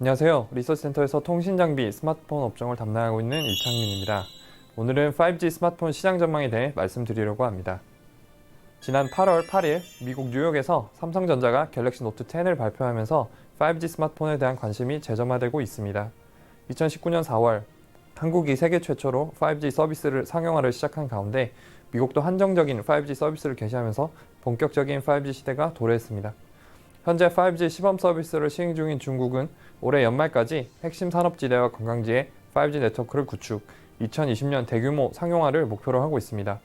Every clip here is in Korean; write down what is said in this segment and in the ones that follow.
안녕하세요. 리서치센터에서 통신장비, 스마트폰 업종을 담당하고 있는 이창민입니다. 오늘은 5G 스마트폰 시장 전망에 대해 말씀드리려고 합니다. 지난 8월 8일 미국 뉴욕에서 삼성전자가 갤럭시 노트 10을 발표하면서 5G 스마트폰에 대한 관심이 재점화되고 있습니다. 2019년 4월 한국이 세계 최초로 5G 서비스를 상용화를 시작한 가운데 미국도 한정적인 5G 서비스를 개시하면서 본격적인 5G 시대가 도래했습니다. 현재 5G 시범 서비스를 시행 중인 중국은 올해 연말까지 핵심 산업지대와 관광지에 5G 네트워크를 구축, 2020년 대규모 상용화를 목표로 하고 있습니다.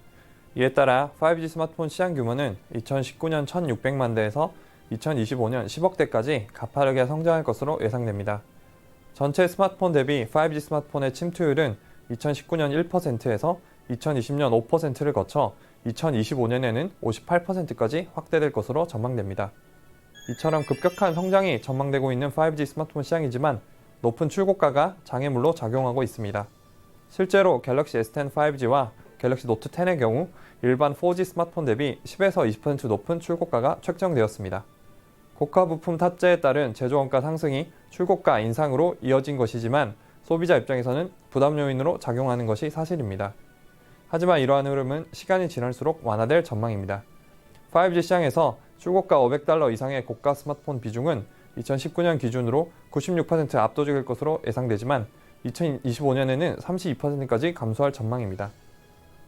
이에 따라 5G 스마트폰 시장 규모는 2019년 1,600만 대에서 2025년 10억 대까지 가파르게 성장할 것으로 예상됩니다. 전체 스마트폰 대비 5G 스마트폰의 침투율은 2019년 1%에서 2020년 5%를 거쳐 2025년에는 58%까지 확대될 것으로 전망됩니다. 이처럼 급격한 성장이 전망되고 있는 5G 스마트폰 시장이지만 높은 출고가가 장애물로 작용하고 있습니다. 실제로 갤럭시 S10 5G와 갤럭시 노트 10의 경우 일반 4G 스마트폰 대비 10에서 20% 높은 출고가가 책정되었습니다. 고가 부품 탑재에 따른 제조원가 상승이 출고가 인상으로 이어진 것이지만 소비자 입장에서는 부담 요인으로 작용하는 것이 사실입니다. 하지만 이러한 흐름은 시간이 지날수록 완화될 전망입니다. 5G 시장에서 출고가 $500 이상의 고가 스마트폰 비중은 2019년 기준으로 96% 압도적일 것으로 예상되지만 2025년에는 32%까지 감소할 전망입니다.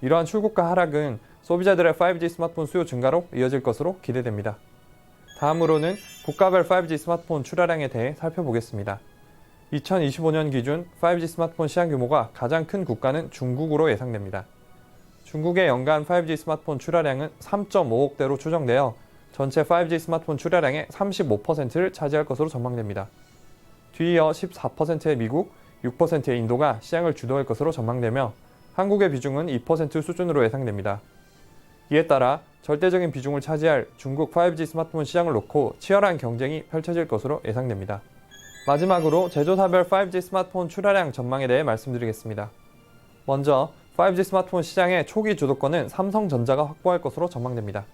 이러한 출고가 하락은 소비자들의 5G 스마트폰 수요 증가로 이어질 것으로 기대됩니다. 다음으로는 국가별 5G 스마트폰 출하량에 대해 살펴보겠습니다. 2025년 기준 5G 스마트폰 시장 규모가 가장 큰 국가는 중국으로 예상됩니다. 중국의 연간 5G 스마트폰 출하량은 3.5억 대로 추정되어 전체 5G 스마트폰 출하량의 35%를 차지할 것으로 전망됩니다. 뒤이어 14%의 미국, 6%의 인도가 시장을 주도할 것으로 전망되며 한국의 비중은 2% 수준으로 예상됩니다. 이에 따라 절대적인 비중을 차지할 중국 5G 스마트폰 시장을 놓고 치열한 경쟁이 펼쳐질 것으로 예상됩니다. 마지막으로 제조사별 5G 스마트폰 출하량 전망에 대해 말씀드리겠습니다. 먼저 5G 스마트폰 시장의 초기 주도권은 삼성전자가 확보할 것으로 전망됩니다.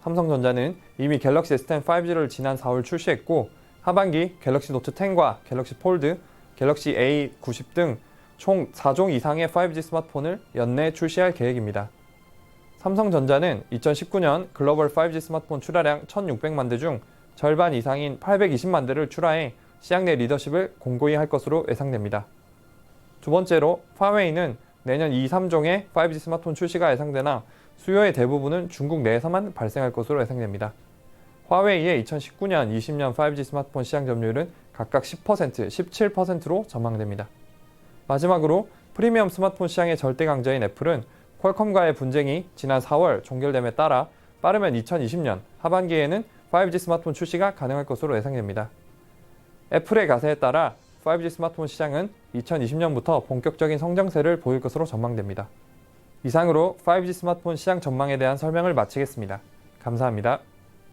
삼성전자는 이미 갤럭시 S10 5G를 지난 4월 출시했고 하반기 갤럭시 노트 10과 갤럭시 폴드, 갤럭시 A90 등 총 4종 이상의 5G 스마트폰을 연내 출시할 계획입니다. 삼성전자는 2019년 글로벌 5G 스마트폰 출하량 1,600만 대 중 절반 이상인 820만 대를 출하해 시장 내 리더십을 공고히 할 것으로 예상됩니다. 두 번째로 화웨이는 내년 2, 3종의 5G 스마트폰 출시가 예상되나 수요의 대부분은 중국 내에서만 발생할 것으로 예상됩니다. 화웨이의 2019년, 20년 5G 스마트폰 시장 점유율은 각각 10%, 17%로 전망됩니다. 마지막으로 프리미엄 스마트폰 시장의 절대 강자인 애플은 퀄컴과의 분쟁이 지난 4월 종결됨에 따라 빠르면 2020년 하반기에는 5G 스마트폰 출시가 가능할 것으로 예상됩니다. 애플의 가세에 따라 5G 스마트폰 시장은 2020년부터 본격적인 성장세를 보일 것으로 전망됩니다. 이상으로 5G 스마트폰 시장 전망에 대한 설명을 마치겠습니다. 감사합니다.